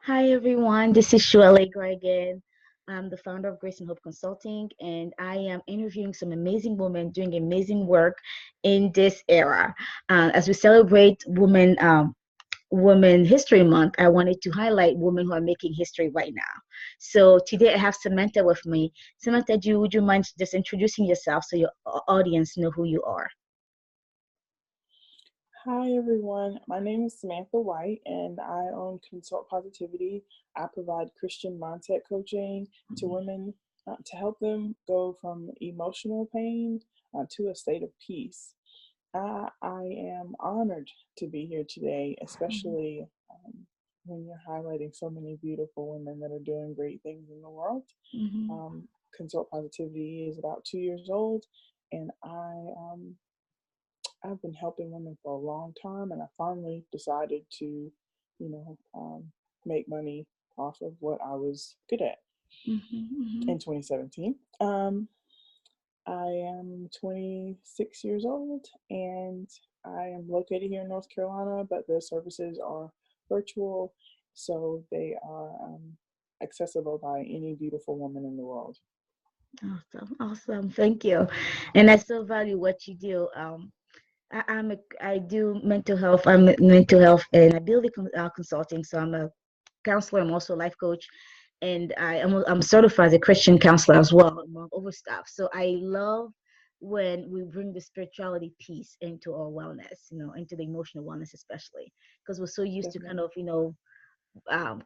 Hi everyone, this is Shua Laker again. I'm the founder of Grace and Hope Consulting, and I am interviewing some amazing women doing amazing work in this era. As we celebrate Women History Month, I wanted to highlight women who are making history right now. So today I have Samantha with me. Samantha, would you mind just introducing yourself so your audience know who you are? Hi everyone, my name is Samantha White and I own Consult Positivity. I provide Christian mindset coaching to women to help them go from emotional pain to a state of peace. I am honored to be here today, especially when you're highlighting so many beautiful women that are doing great things in the world. Mm-hmm. Consult Positivity is about 2 years old, and I've been helping women for a long time, and I finally decided to, make money off of what I was good at Mm-hmm. in 2017. I am 26 years old, and I am located here in North Carolina, but the services are virtual, so they are accessible by any beautiful woman in the world. Awesome, awesome. Thank you. And I so value what you do. I do mental health. I'm a mental health and ability consulting. So I'm a counselor. I'm also a life coach, and I'm certified as a Christian counselor as well, among other stuff. So I love when we bring the spirituality piece into our wellness, into the emotional wellness, especially because we're so used to kind Definitely. of, um,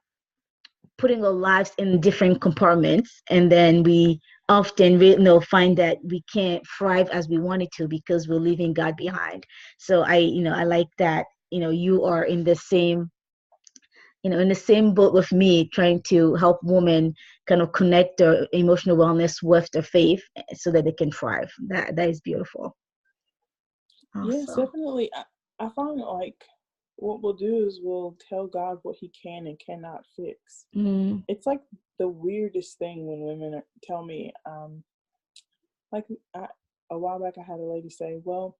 putting our lives in different compartments, and then we often find that we can't thrive as we wanted to because we're leaving God behind. So I like that, you are in the same boat with me, trying to help women kind of connect their emotional wellness with their faith so that they can thrive. That is beautiful. Yes, Also. definitely. I find like what we'll do is we'll tell God what He can and cannot fix. Mm, It's like the weirdest thing when women tell me, like I, a while back, I had a lady say, "Well,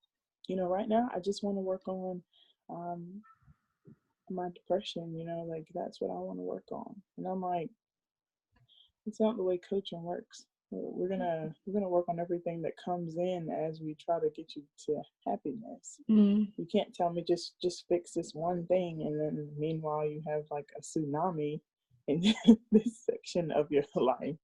right now I just want to work on um, my depression. Like that's what I want to work on." And I'm like, it's not the way coaching works. We're gonna work on everything that comes in as we try to get you to happiness. mm, You can't tell me just fix this one thing, and then meanwhile you have like a tsunami in this section of your life.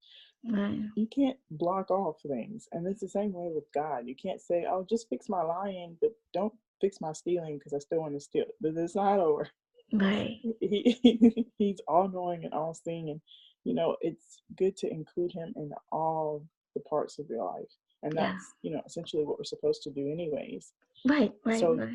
right, You can't block off things, and it's the same way with God. You can't say, "Oh, just fix my lying, but don't fix my stealing because I still want to steal." But it's not over. right, He's all knowing and all seeing, and it's good to include him in all the parts of your life, and yeah, that's essentially what we're supposed to do anyways. right, right, So right.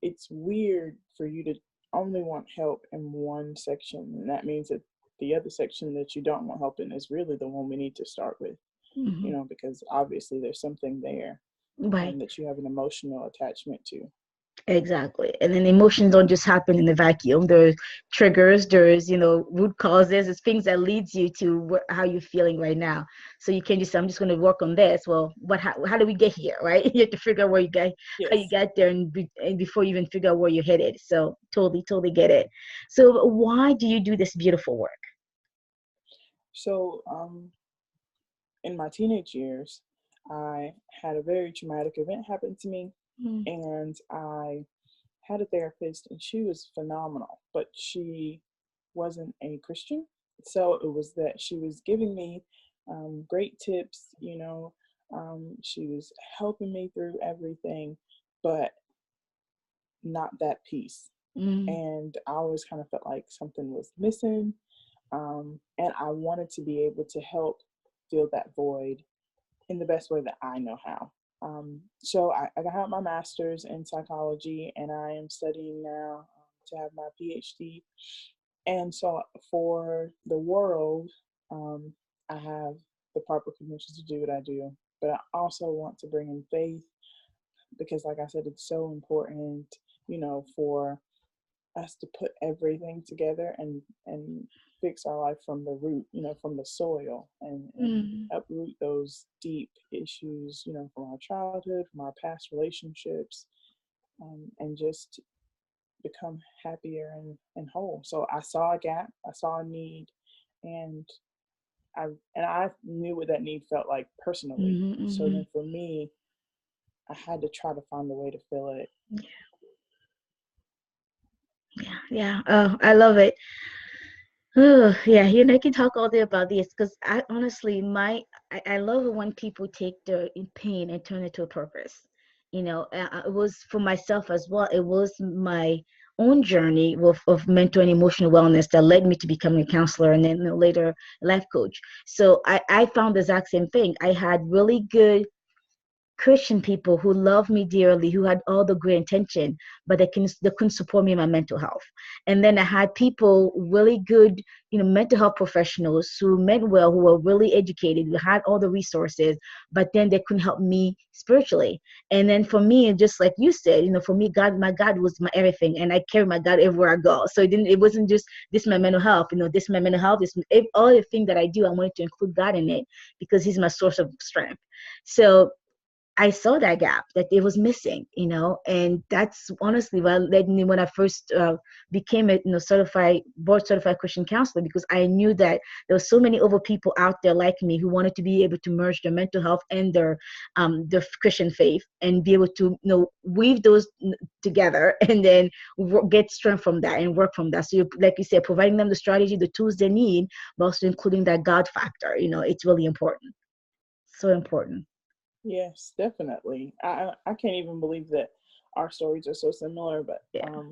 it's weird for you to only want help in one section, and that means that the other section that you don't want help in is really the one we need to start with, Hmm. because obviously there's something there Right. that you have an emotional attachment to. Exactly. And then emotions don't just happen in a vacuum. There's triggers, there's, root causes, it's things that leads you to how you're feeling right now. So you can't just say, I'm just going to work on this. Well, how do we get here, right? You have to figure out how you Yes. got there, and before you even figure out where you're headed. So totally, totally get it. So why do you do this beautiful work? So in my teenage years, I had a very traumatic event happen to me, Mm, and I had a therapist, and she was phenomenal, but she wasn't a Christian. So it was that she was giving me great tips, she was helping me through everything, but not that piece. mm, And I always kind of felt like something was missing. And I wanted to be able to help fill that void in the best way that I know how. So I got my master's in psychology, and I am studying now to have my PhD. And so for the world, um, I have the proper credentials to do what I do. But I also want to bring in faith because, like I said, it's so important, for us to put everything together and fix our life from the root, from the soil, and mm. uproot those deep issues, from our childhood, from our past relationships, and just become happier and whole. So I saw a gap, I saw a need, and I and I knew what that need felt like personally. Mm-hmm, So mm-hmm. then for me, I had to try to find a way to fill it. Yeah, yeah. Oh, I love it. Oh, yeah, you know, I can talk all day about this because I honestly, I love it when people take their pain and turn it to a purpose. You know, it was for myself as well. It was my own journey of mental and emotional wellness that led me to becoming a counselor and then later life coach. So I found the exact same thing. I had really good Christian people who loved me dearly, who had all the great intention, but they couldn't support me in my mental health. And then I had people really good, mental health professionals who meant well, who were really educated, who had all the resources, but then they couldn't help me spiritually. And then for me, just like you said, for me, my God was my everything, and I carry my God everywhere I go. So it wasn't just this my mental health, this my mental health, all the thing that I do, I wanted to include God in it because He's my source of strength. So I saw that gap that it was missing, and that's honestly what led me when I first became a certified board certified Christian counselor, because I knew that there were so many other people out there like me who wanted to be able to merge their mental health and their Christian faith and be able to weave those together and then get strength from that and work from that. So like you said, providing them the strategy, the tools they need, but also including that God factor. It's really important. So important. Yes, definitely. I can't even believe that our stories are so similar, but Yeah.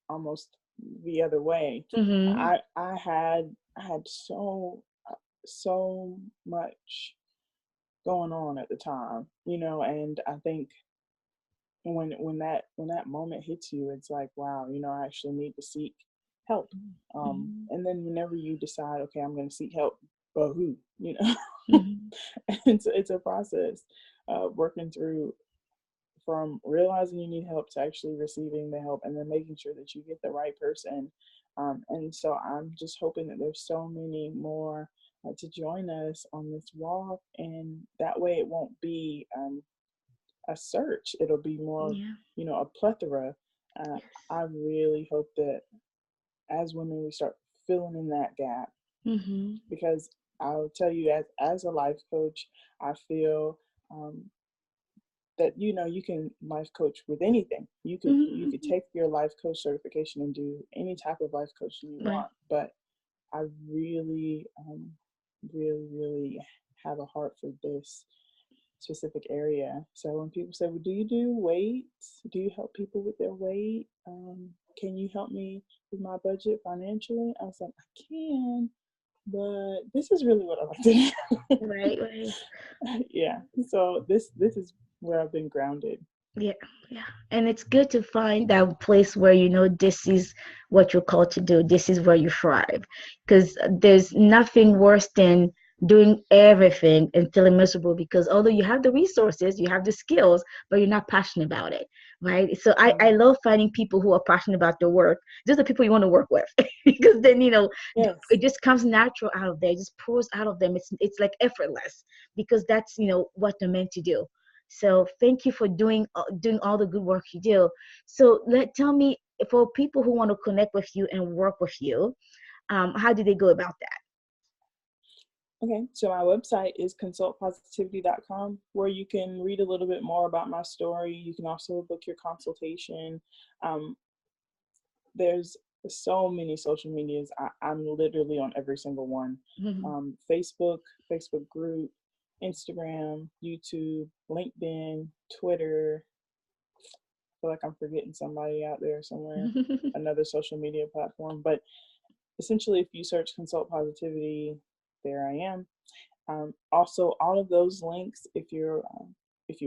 almost the other way. Mm-hmm. I had so much going on at the time, and I think when that moment hits you, it's like, wow, I actually need to seek help. Mhm. And then whenever you decide, okay, I'm going to seek help, but who, Mhm. it's a process, working through from realizing you need help to actually receiving the help and then making sure that you get the right person. And so I'm just hoping that there's so many more to join us on this walk, and that way it won't be a search. It'll be more, Yeah. a plethora. Yes. I really hope that as women we start filling in that gap, Mhm. because I'll tell you, as a life coach, I feel um, that you can life coach with anything. You could Mhm. take your life coach certification and do any type of life coaching you Right. want. But I really, really have a heart for this specific area. So when people say, "Well, do you do weights? Do you help people with their weight? Can you help me with my budget financially?" I was like, "I can, but this is really what I like to do." Right. Right. Yeah. So this is where I've been grounded. Yeah, yeah. And it's good to find that place where this is what you're called to do. This is where you thrive. Because there's nothing worse than doing everything and feeling miserable because although you have the resources, you have the skills, but you're not passionate about it. Right. So I Mm. love finding people who are passionate about their work. Those are the people you want to work with because then, Yes. it just comes natural out of there. It just pours out of them. It's like effortless because that's, what they're meant to do. So thank you for doing all the good work you do. So tell me, for people who want to connect with you and work with you, how do they go about that? Okay, so my website is consultpositivity.com, where you can read a little bit more about my story. You can also book your consultation. Um, there's so many social medias. I'm literally on every single one. Mhm. Facebook, Facebook group, Instagram, YouTube, LinkedIn, Twitter. I feel like I'm forgetting somebody out there somewhere, another social media platform. But essentially, if you search Consult Positivity, there I am. Also, all of those links, if you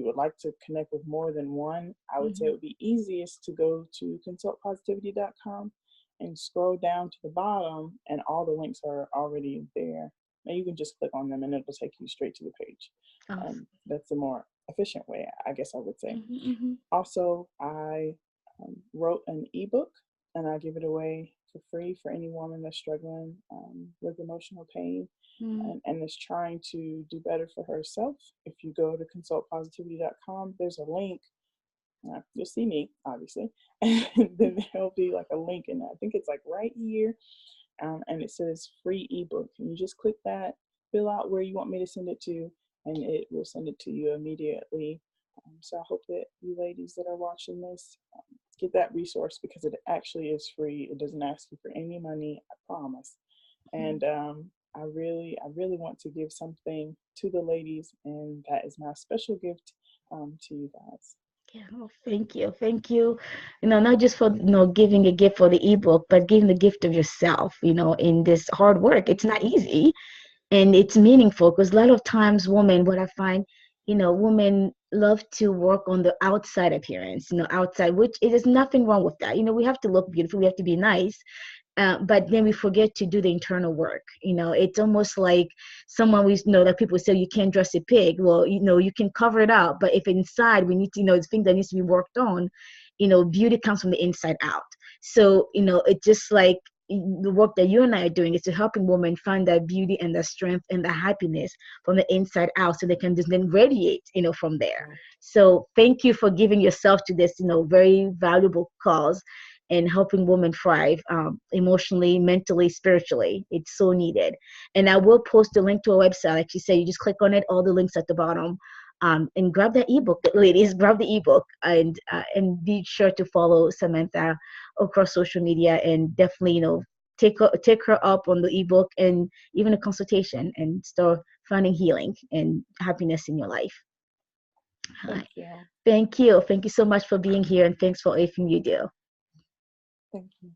would like to connect with more than one, I would say it Mhm. would be easiest to go to consultpositivity.com and scroll down to the bottom, and all the links are already there. And you can just click on them, and it'll take you straight to the page. Awesome. That's a more efficient way, I guess I would say. Mhm. Mhm. Also, I wrote an ebook, and I give it away for free for any woman that's struggling with emotional pain Mhm. and is trying to do better for herself. If you go to consultpositivity.com, there's a link You'll see me, obviously. And then there'll be like a link, and I think it's like right here, and it says free ebook. And you just click that, fill out where you want me to send it to, and it will send it to you immediately. So I hope that you ladies that are watching this get that resource, because it actually is free. It doesn't ask you for any money, I promise. And I really want to give something to the ladies, and that is my special gift to you guys. Yeah, oh, thank you. Thank you. Not just for, giving a gift for the ebook, but giving the gift of yourself, in this hard work. It's not easy and it's meaningful because a lot of times women, what I find, women love to work on the outside appearance, outside, which it is nothing wrong with that. We have to look beautiful, we have to be nice, but then we forget to do the internal work. It's almost like someone we know that people say you can't dress a pig. Well, you can cover it up, but if inside we need to, it's things that needs to be worked on. Beauty comes from the inside out. So, it's just like the work that you and I are doing is to helping women find that beauty and the strength and the happiness from the inside out, so they can just then radiate, from there. So thank you for giving yourself to this, very valuable cause and helping women thrive, emotionally, mentally, spiritually. It's so needed. And I will post a link to a website. Like you said, you just click on it, all the links at the bottom. And grab that ebook, ladies. Grab the ebook, and be sure to follow Samantha across social media, and definitely, take her up on the ebook and even a consultation, and start finding healing and happiness in your life. Thank Hi. you. Thank you. Thank you so much for being here, and thanks for everything you do. Thank you.